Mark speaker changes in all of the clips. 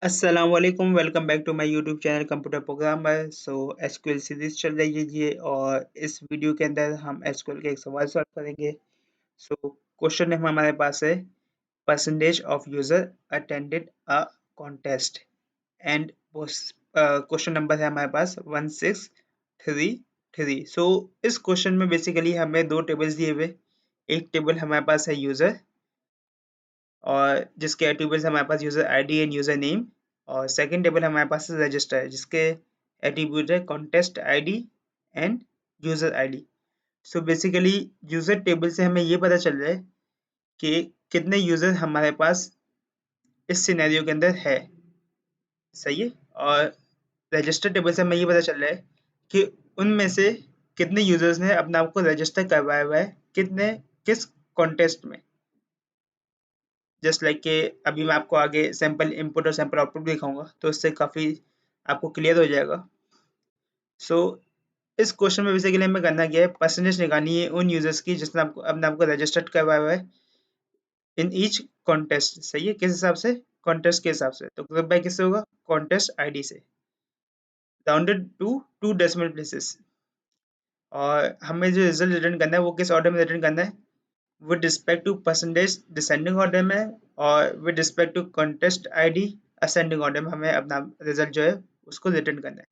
Speaker 1: अस्सलाम वालेकुम welcome back to my YouTube channel computer programmer. SQL series चल रही है और इस वीडियो के अंदर हम एसक्यूएल के एक सवाल सॉल्व करेंगे। क्वेश्चन हमारे पास है percentage of user attended a contest and question number है हमारे पास 1633। इस क्वेश्चन में बेसिकली हमें दो टेबल्स दिए हुए, एक टेबल हमारे पास है यूजर और जिसके एट्रीब्यूट्स हमारे पास user ID and user name, और सेकंड टेबल हमारे पास रजिस्टर है जिसके एट्रीब्यूट है contest ID and user ID. Basically user table से हमें ये पता चल रहा है कि कितने यूजर हमारे पास इस सिनेरियो के अंदर है, सही है। और रजिस्टर टेबल से हमें ये पता चल रहा है कि उनमें से कितने यूजर्स ने अपने आप को रजिस्टर करवाया हुआ है, कितने किस कॉन्टेस्ट में। जस्ट लाइक के अभी मैं आपको आगे सैंपल इनपुट और सैंपल आउटपुट दिखाऊंगा तो इससे काफ़ी आपको क्लियर हो जाएगा। सो इस क्वेश्चन में बेसिकली हमें करना क्या है, परसेंटेज निकालनी है उन यूजर्स की जिसने आपको अपने आपको रजिस्टर्ड करवाया हुआ है इन ईच कॉन्टेस्ट। सही है, किस हिसाब से? कॉन्टेस्ट के हिसाब से। तो ग्रुप बाय किससे होगा? कॉन्टेस्ट आईडी से, राउंडेड टू 2 डेसिमल प्लेसेस। और हमें जो रिजल्ट रिटर्न करना है वो किस ऑर्डर में रिटर्न करना है? With respect to percentage descending order में, और with respect to contest ID ascending order में हमें अपना रिजल्ट जो है उसको रिटर्न करना है।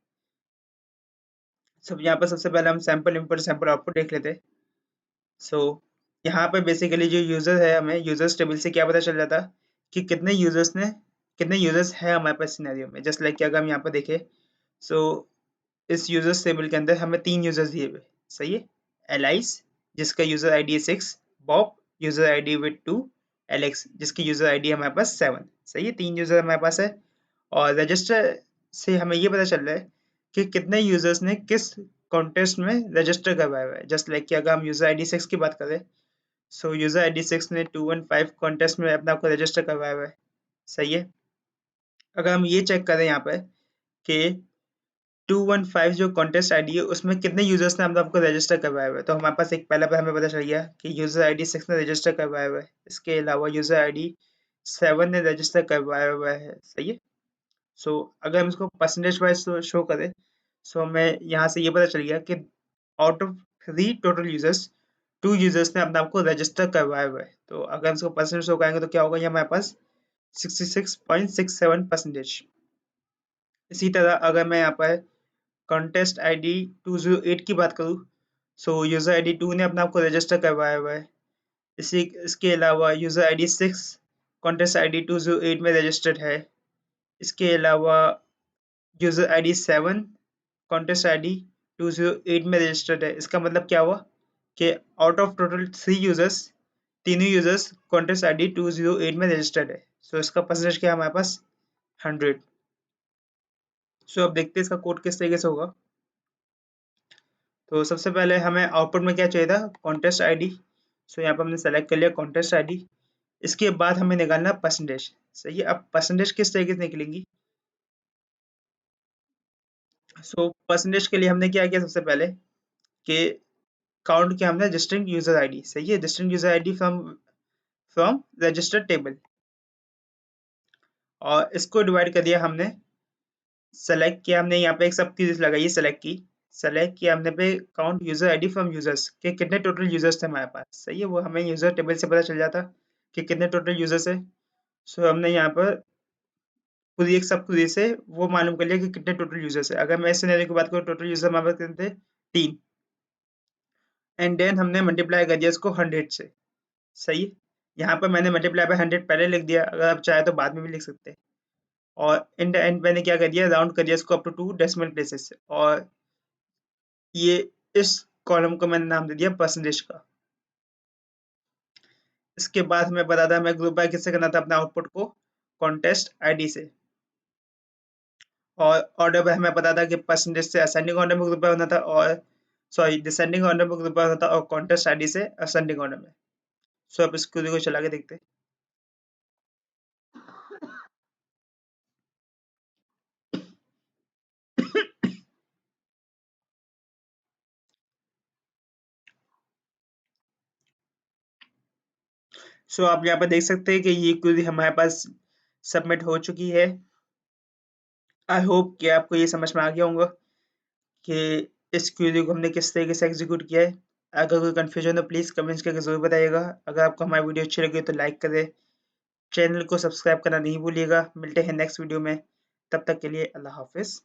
Speaker 1: सब यहाँ पर सबसे पहले हम सैंपल इनपुट सैंपल आउटपुट देख लेते हैं। सो यहाँ पे बेसिकली जो यूजर है, हमें यूजर्स टेबल से क्या पता चल जाता कि कितने यूजर्स है हमारे पास सिनेरियो में। जस्ट लाइक कि अगर हम यहाँ पर देखें, सो इस यूजर्स टेबल के अंदर हमें 3 यूजर्स दिए हुए, सही है। एलाइस जिसका यूजर आईडी है 6, Bob user ID with 2, Alex जिसकी यूजर आईडी हमारे पास 7, सही है। 3 यूजर हमारे पास है। और रजिस्टर से हमें ये पता चल रहा है कि कितने यूजर्स ने किस कॉन्टेस्ट में रजिस्टर करवाया हुआ है। जस्ट लाइक कि अगर हम यूजर आईडी 6 की बात करें, यूजर आईडी 6 ने 215 कॉन्टेस्ट में अपने आपको रजिस्टर करवाया हुआ है, सही है। अगर हम ये चेक करें यहाँ पे कि 215 जो कॉन्टेस्ट आईडी है उसमें कितने यूजर्स ने अपने आपको रजिस्टर करवाया हुआ है, तो हमारे पास एक पहला पर हमें पता चल गया कि यूजर आईडी 6 ने रजिस्टर करवाया हुआ है। इसके अलावा यूजर आईडी 7 ने रजिस्टर करवाया हुआ है, सही है। अगर हम इसको परसेंटेज वाइज शो करें, हमें यहाँ से ये पता चल गया कि out of 3 total users 2 users ने अपने आप को रजिस्टर करवाया हुआ है। तो अगर हम इसको परसेंटेज शो करेंगे तो क्या होगा, ये हमारे पास 66.67%। इसी तरह अगर मैं यहाँ पर कॉन्टेस्ट आईडी 208 की बात करूँ, यूजर आईडी 2 ने अपने आप को रजिस्टर करवाया हुआ है। इसके अलावा यूजर आईडी 6 कॉन्टेस्ट आईडी 208 में रजिस्टर्ड है। इसके अलावा यूजर आईडी 7 कॉन्टेस्ट आईडी 208 में रजिस्टर्ड है। इसका मतलब क्या हुआ कि आउट ऑफ टोटल 3 यूजर्स, तीनों यूजर्स कॉन्टेस्ट आईडी 208 में रजिस्टर्ड है। इसका परसेंटेज क्या है हमारे पास? 100। अब देखते हैं इसका कोड किस तरीके से होगा। तो सबसे पहले हमें आउटपुट में क्या चाहिए था? Contest ID. यहाँ पर हमने सेलेक्ट कर लिया कॉन्टेस्ट आईडी। इसके बाद हमें निकालना परसेंटेज, सही है। अब परसेंटेज किस तरीके से निकलेंगी? परसेंटेज के लिए हमने क्या किया सबसे पहले कि काउंट किया हमने डिस्टिंक्ट यूजर आईडी, सही है। Distinct user ID from from registered table, और इसको डिवाइड कर दिया हमने। सेलेक्ट किया हमने, यहाँ पे एक सब चीज लगाई, सेलेक्ट किया हमने पे count user ID from users के कितने टोटल यूजर्स थे हमारे पास, सही है। वो हमें यूजर टेबल से पता चल जाता कि कितने टोटल यूजर्स है। हमने यहाँ पर पूरी एक सब क्वेरी से वो मालूम कर लिया कि कितने टोटल यूजर्स है। अगर मैं इस सिनेरियो की बात करूँ, टोटल यूजर हमारे पास कितने थे? 3। एंड देन हमने मल्टीप्लाई कर दिया इसको 100 से, सही है। यहाँ पर मैंने मल्टीप्लाई बाय 100 पहले लिख दिया, अगर आप चाहे तो बाद में भी लिख सकते हैं। और इन द एंड मैंने क्या कर दिया, राउंड कर दिया इसको अप टू 2 डेसिमल प्लेसेस, और ये इस कॉलम को मैंने नाम दे दिया परसेंटेज का। इसके बाद हमें बता था हमें ग्रुप बाय किससे करना था अपने आउटपुट को? कॉन्टेस्ट आईडी से। और ऑर्डर पे हमें पता था कि परसेंटेज से असेंडिंग ऑर्डर में ग्रुप बाय होना था, और सॉरी डिसेंडिंग ऑर्डर में ग्रुप बाय होना था, और कॉन्टेस्ट आईडी से असेंडिंग ऑर्डर में। अब इस क्वेरी को चला के देखते हैं। आप यहाँ पर देख सकते हैं कि ये क्वेरी हमारे पास सबमिट हो चुकी है। आई होप कि आपको ये समझ में आ गया होगा कि इस क्वेरी को हमने किस तरीके से एग्जीक्यूट किया है। अगर कोई कन्फ्यूजन हो प्लीज़ कमेंट्स करके ज़रूर बताइएगा। अगर आपको हमारी वीडियो अच्छी लगी तो लाइक करें, चैनल को सब्सक्राइब करना नहीं भूलिएगा। मिलते हैं नेक्स्ट वीडियो में, तब तक के लिए अल्लाह हाफ़िज़।